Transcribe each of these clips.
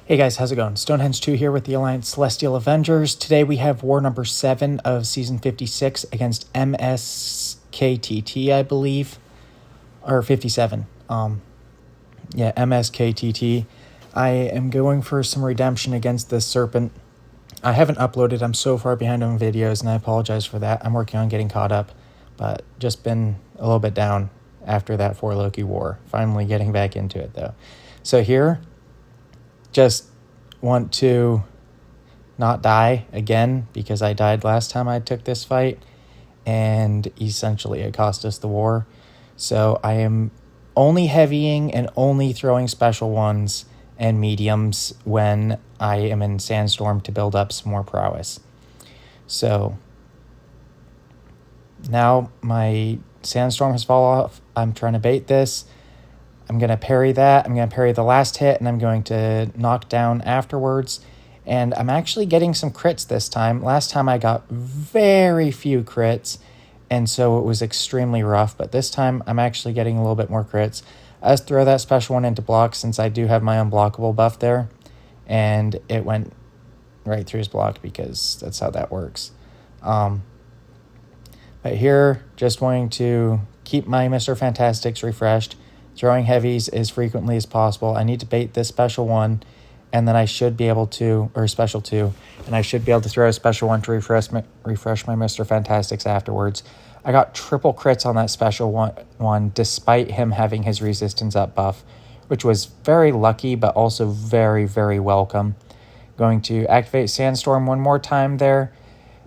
Hey guys, how's it going? Stonehenge 2 here with the Alliance Celestial Avengers. Today we have war number 7 of Season 56 against MSSKTT, I believe. Or 57. MSSKTT. I am going for some redemption against this Serpent. I haven't uploaded. I'm so far behind on videos, and I apologize for that. I'm working on getting caught up, but just been a little bit down after that 4 Loki war. Finally getting back into it, though. So here, just want to not die again, because I died last time I took this fight, and essentially it cost us the war. So I am only heavying and only throwing special ones and mediums when I am in Sandstorm to build up some more prowess. So now my Sandstorm has fallen off. I'm trying to bait this. I'm going to parry that. I'm going to parry the last hit, and I'm going to knock down afterwards. And I'm actually getting some crits this time. Last time I got very few crits, and so it was extremely rough. But this time I'm actually getting a little bit more crits. Let's throw that special one into block, since I do have my unblockable buff there. And it went right through his block, because that's how that works. But here, just wanting to keep my Mr. Fantastics refreshed. Throwing heavies as frequently as possible. I need to bait this special one, and then I should be able to, or special 2, and I should be able to throw a special one to refresh my Mr. Fantastics afterwards. I got triple crits on that special one despite him having his resistance up buff, which was very lucky, but also very, very welcome. Going to activate Sandstorm one more time there.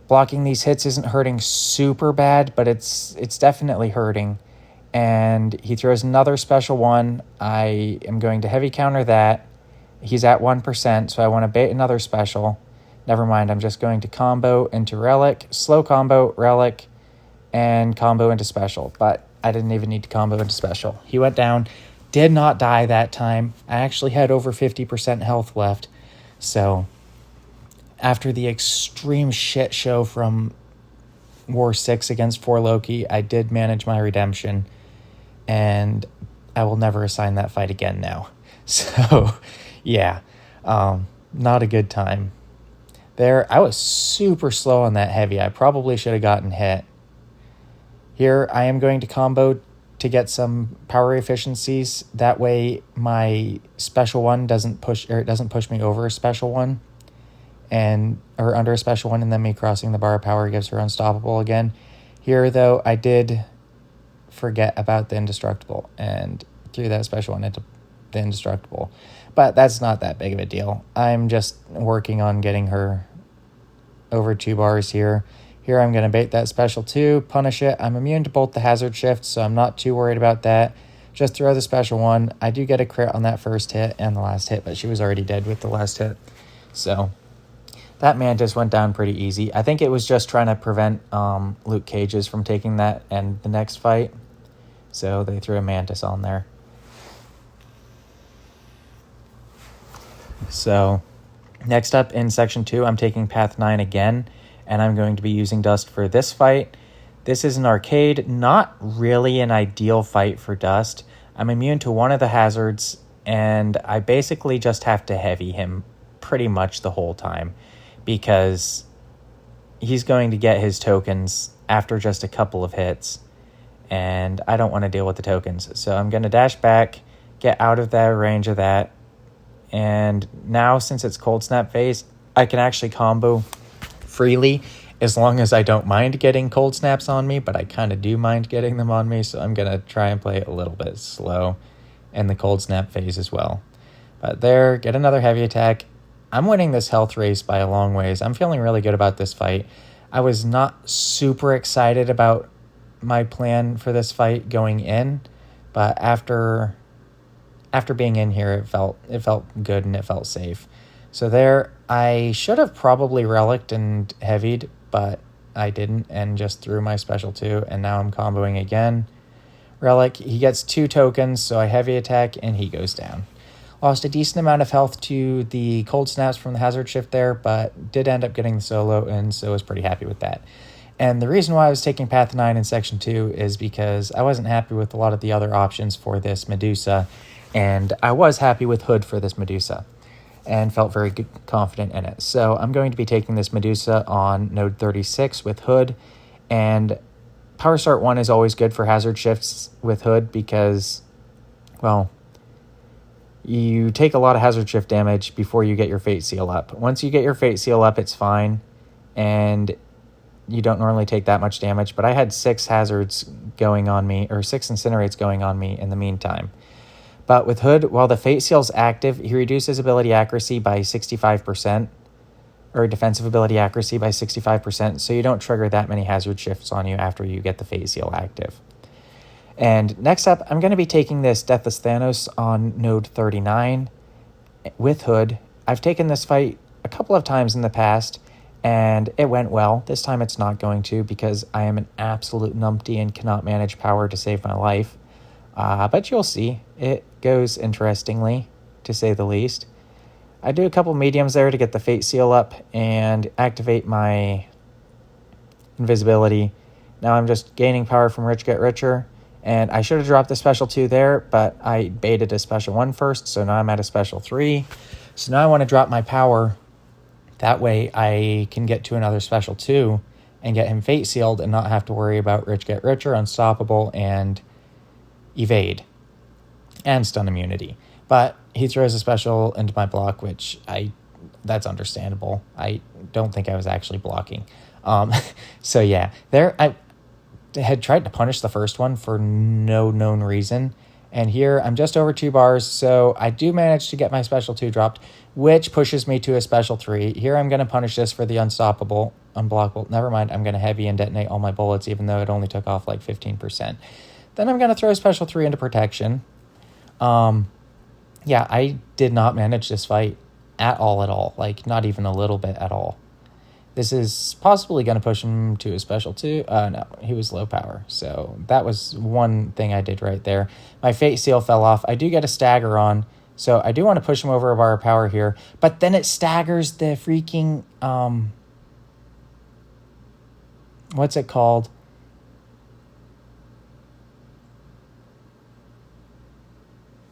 Blocking these hits isn't hurting super bad, but it's definitely hurting. And he throws another special one. I am going to heavy counter that. He's at 1%, so I want to bait another special. Never mind, I'm just going to combo into Relic, slow combo, Relic, and combo into special. But I didn't even need to combo into special. He went down, did not die that time. I actually had over 50% health left. So after the extreme shit show from War 6 against 4 Loki, I did manage my redemption. And I will never assign that fight again now. So, yeah, not a good time. There, I was super slow on that heavy. I probably should have gotten hit. Here, I am going to combo to get some power efficiencies. That way, my special one doesn't push me over a special one, or under a special one, and then me crossing the bar of power gives her unstoppable again. Here, though, I did forget about the indestructible and threw that special one into the indestructible, but that's not that big of a deal. I'm just working on getting her over 2 bars here. I'm going to bait that special 2, punish it. I'm immune to both the hazard shifts, so I'm not too worried about that. Just throw the special one. I do get a crit on that first hit and the last hit, but she was already dead with the last hit. So that Mantis went down pretty easy. I think it was just trying to prevent Luke Cage's from taking that and the next fight. So they threw a Mantis on there. So next up in Section 2, I'm taking Path 9 again, and I'm going to be using Dust for this fight. This is an arcade, not really an ideal fight for Dust. I'm immune to one of the hazards, and I basically just have to heavy him pretty much the whole time, because he's going to get his tokens after just a couple of hits, and I don't want to deal with the tokens. So I'm going to dash back, get out of the range of that, and now since it's Cold Snap phase, I can actually combo freely as long as I don't mind getting Cold Snaps on me, but I kind of do mind getting them on me, so I'm going to try and play it a little bit slow in the Cold Snap phase as well. But there, get another heavy attack. I'm winning this health race by a long ways. I'm feeling really good about this fight. I was not super excited about my plan for this fight going in, but after being in here, it felt good and it felt safe. So there, I should have probably relicked and heavied, but I didn't, and just threw my special 2, and now I'm comboing again. Relic, he gets 2 tokens, so I heavy attack, and he goes down. Lost a decent amount of health to the cold snaps from the hazard shift there, but did end up getting the solo, and so was pretty happy with that. And the reason why I was taking Path 9 in Section 2 is because I wasn't happy with a lot of the other options for this Medusa, and I was happy with Hood for this Medusa. and felt very good, confident in it. So I'm going to be taking this Medusa on node 36 with Hood, and Power Start 1 is always good for hazard shifts with Hood because, well, you take a lot of hazard shift damage before you get your Fate Seal up. Once you get your Fate Seal up, it's fine, and you don't normally take that much damage, but I had 6 hazards going on me, or 6 incinerates going on me in the meantime. But with Hood, while the Fate Seal's active, he reduces ability accuracy by 65%, or defensive ability accuracy by 65%, so you don't trigger that many hazard shifts on you after you get the Fate Seal active. And next up, I'm going to be taking this Deathless Thanos on node 39 with Hood. I've taken this fight a couple of times in the past, and it went well. This time it's not going to because I am an absolute numpty and cannot manage power to save my life. But you'll see. It goes interestingly, to say the least. I do a couple mediums there to get the Fate Seal up and activate my invisibility. Now I'm just gaining power from Rich Get Richer. And I should have dropped the special 2 there, but I baited a special 1 first, so now I'm at a special 3. So now I want to drop my power. That way I can get to another special 2 and get him Fate Sealed and not have to worry about Rich Get Richer, Unstoppable, and Evade. And Stun Immunity. But he throws a special into my block, which that's understandable. I don't think I was actually blocking. So yeah, I had tried to punish the first one for no known reason, and here I'm just over 2 bars, so I do manage to get my special 2 dropped, which pushes me to a special 3. Here I'm going to punish this for the Unstoppable, Unblockable. Never mind, I'm going to heavy and detonate all my bullets, even though it only took off like 15%. Then I'm going to throw a special 3 into protection. Yeah, I did not manage this fight at all, like not even a little bit at all. This is possibly going to push him to a special 2. No, he was low power. So that was one thing I did right there. My Fate Seal fell off. I do get a stagger on, so I do want to push him over a bar of power here. But then it staggers the freaking, what's it called?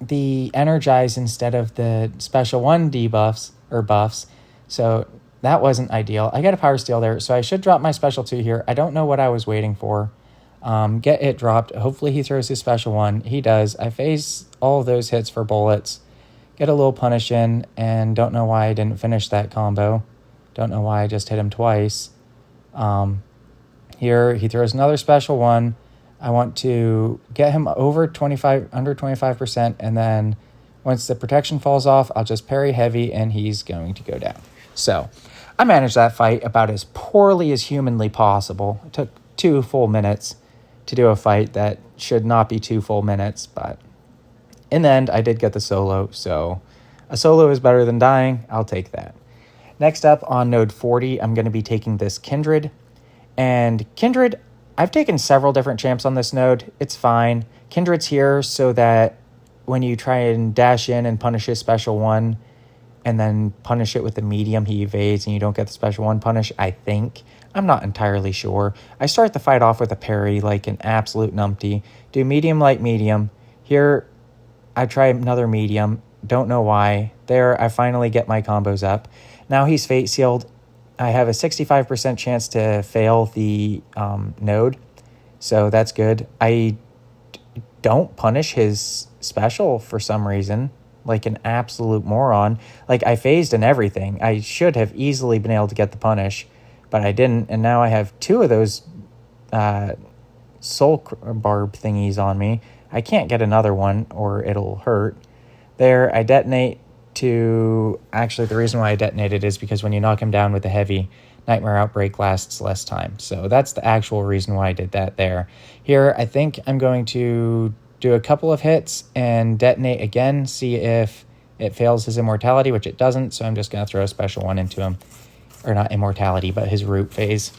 The Energize instead of the special 1 debuffs, or buffs. So that wasn't ideal. I got a power steal there, so I should drop my special 2 here. I don't know what I was waiting for. Get it dropped. Hopefully he throws his special 1. He does. I phase all of those hits for bullets. Get a little punish in, and don't know why I didn't finish that combo. Don't know why I just hit him twice. Here he throws another special 1. I want to get him under 25%, and then once the protection falls off, I'll just parry heavy, and he's going to go down. So I managed that fight about as poorly as humanly possible. It took 2 full minutes to do a fight that should not be 2 full minutes, but in the end, I did get the solo, so a solo is better than dying. I'll take that. Next up on node 40, I'm going to be taking this Kindred. And Kindred, I've taken several different champs on this node. It's fine. Kindred's here so that when you try and dash in and punish his special 1, and then punish it with a medium, he evades, and you don't get the special 1 punish, I think. I'm not entirely sure. I start the fight off with a parry like an absolute numpty. Do medium, light, medium. Here, I try another medium. Don't know why. There, I finally get my combos up. Now he's Fate Sealed. I have a 65% chance to fail the node, so that's good. I don't punish his special for some reason, like an absolute moron. Like, I phased and everything. I should have easily been able to get the punish, but I didn't, and now I have 2 of those soul barb thingies on me. I can't get another one, or it'll hurt. There, I detonate to... Actually, the reason why I detonated is because when you knock him down with a heavy, Nightmare Outbreak lasts less time. So that's the actual reason why I did that there. Here, I think I'm going to do a couple of hits and detonate again, see if it fails his immortality, which it doesn't, so I'm just going to throw a special 1 into him. Or not immortality, but his root phase.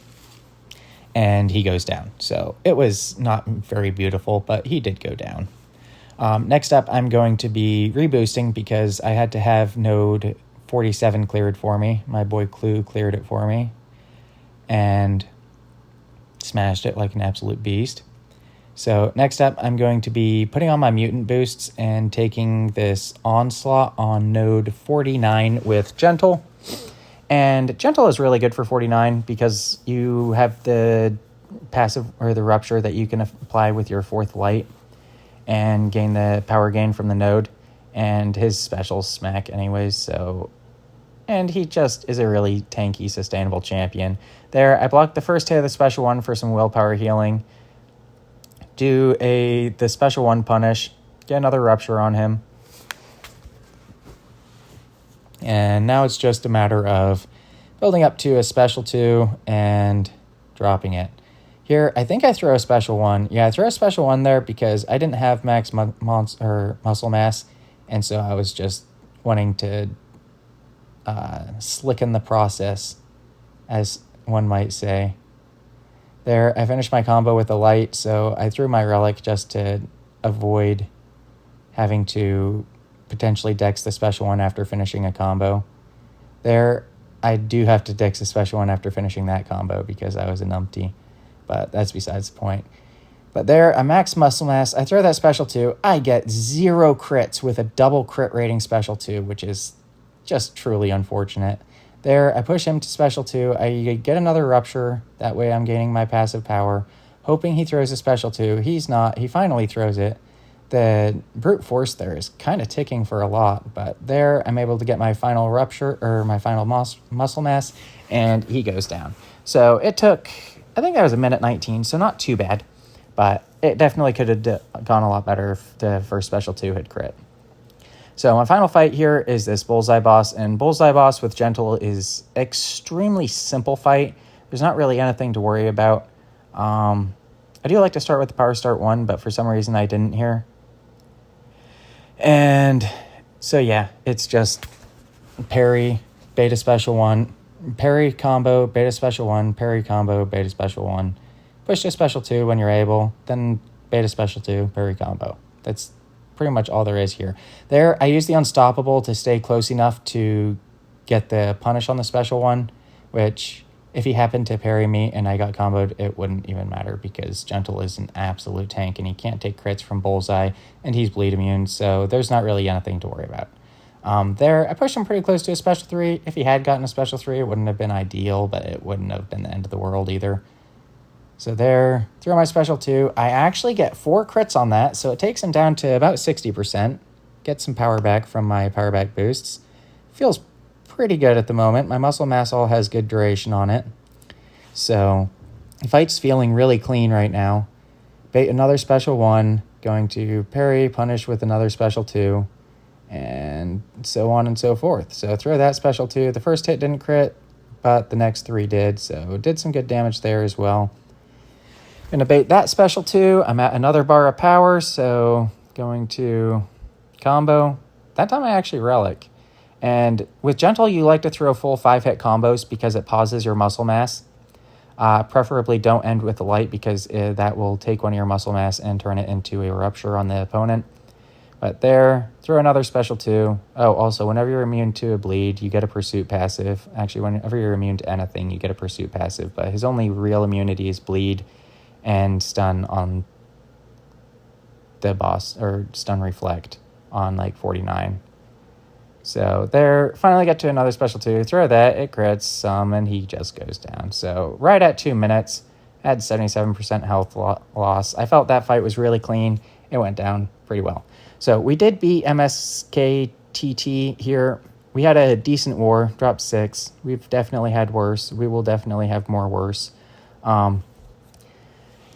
And he goes down. So it was not very beautiful, but he did go down. Next up, I'm going to be reboosting because I had to have node 47 cleared for me. My boy Clue cleared it for me and smashed it like an absolute beast. So next up, I'm going to be putting on my mutant boosts and taking this Onslaught on node 49 with Gentle. And Gentle is really good for 49 because you have the passive or the Rupture that you can apply with your 4th Light and gain the power gain from the node. And his specials smack anyways, so... And he just is a really tanky, sustainable champion. There, I blocked the first hit of the special one for some willpower healing. Do the special one punish. Get another Rupture on him. And now it's just a matter of building up to a special 2 and dropping it. Here, I think I throw a special 1. Yeah, I throw a special 1 there because I didn't have max muscle mass. And so I was just wanting to slicken the process, as one might say. There, I finished my combo with a light, so I threw my relic just to avoid having to potentially dex the special 1 after finishing a combo. There, I do have to dex the special 1 after finishing that combo because I was a numpty, but that's besides the point. But there, I max muscle mass. I throw that special 2. I get 0 crits with a double crit rating special 2, which is just truly unfortunate. There, I push him to special 2. I get another Rupture. That way I'm gaining my passive power. Hoping he throws a special 2. He's not. He finally throws it. The brute force there is kind of ticking for a lot. But there, I'm able to get my final Rupture, or my final muscle mass, and he goes down. So it took, I think that was a minute 19, so not too bad. But it definitely could have gone a lot better if the first special 2 had crit. So my final fight here is this Bullseye boss. And Bullseye boss with Gentle is extremely simple fight. There's not really anything to worry about. I do like to start with the Power Start 1, but for some reason I didn't here. And so yeah, it's just parry, beta special 1, parry combo, beta special 1, parry combo, beta special 1. Push to special 2 when you're able, then beta special 2, parry combo. That's pretty much all there is here. There, I use the Unstoppable to stay close enough to get the punish on the special 1, which if he happened to parry me and I got comboed, it wouldn't even matter because Gentle is an absolute tank and he can't take crits from Bullseye and he's bleed immune, so there's not really anything to worry about. There, I pushed him pretty close to a special 3. If he had gotten a special 3, it wouldn't have been ideal, but it wouldn't have been the end of the world either. So there, throw my special 2. I actually get 4 crits on that, so it takes him down to about 60%. Get some power back from my power back boosts. Feels pretty good at the moment. My muscle mass all has good duration on it. So the fight's feeling really clean right now. Bait another special 1. Going to parry, punish with another special 2. And so on and so forth. So throw that special 2. The first hit didn't crit, but the next 3 did. So it did some good damage there as well. Gonna bait that special 2. I'm at another bar of power, so going to combo. That time I actually relic. And with Gentle, you like to throw full 5-hit combos because it pauses your muscle mass. Preferably don't end with the light because that will take one of your muscle mass and turn it into a Rupture on the opponent. But there, throw another special 2. Oh, also, whenever you're immune to a bleed, you get a pursuit passive. Actually, whenever you're immune to anything, you get a pursuit passive. But his only real immunity is bleed and stun on the boss, or stun reflect on like 49. So there, finally get to another special 2. Throw that, it crits some, and he just goes down. So right at 2 minutes, had 77% health loss. I felt that fight was really clean. It went down pretty well. So we did beat MSSKTT here. We had a decent war, dropped 6. We've definitely had worse. We will definitely have more worse.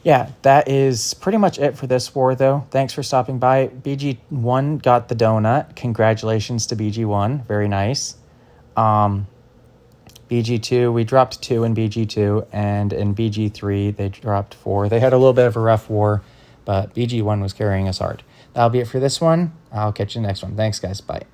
Yeah, that is pretty much it for this war, though. Thanks for stopping by. BG1 got the donut. Congratulations to BG1. Very nice. BG2, we dropped 2 in BG2, and in BG3, they dropped 4. They had a little bit of a rough war, but BG1 was carrying us hard. That'll be it for this one. I'll catch you next one. Thanks, guys. Bye.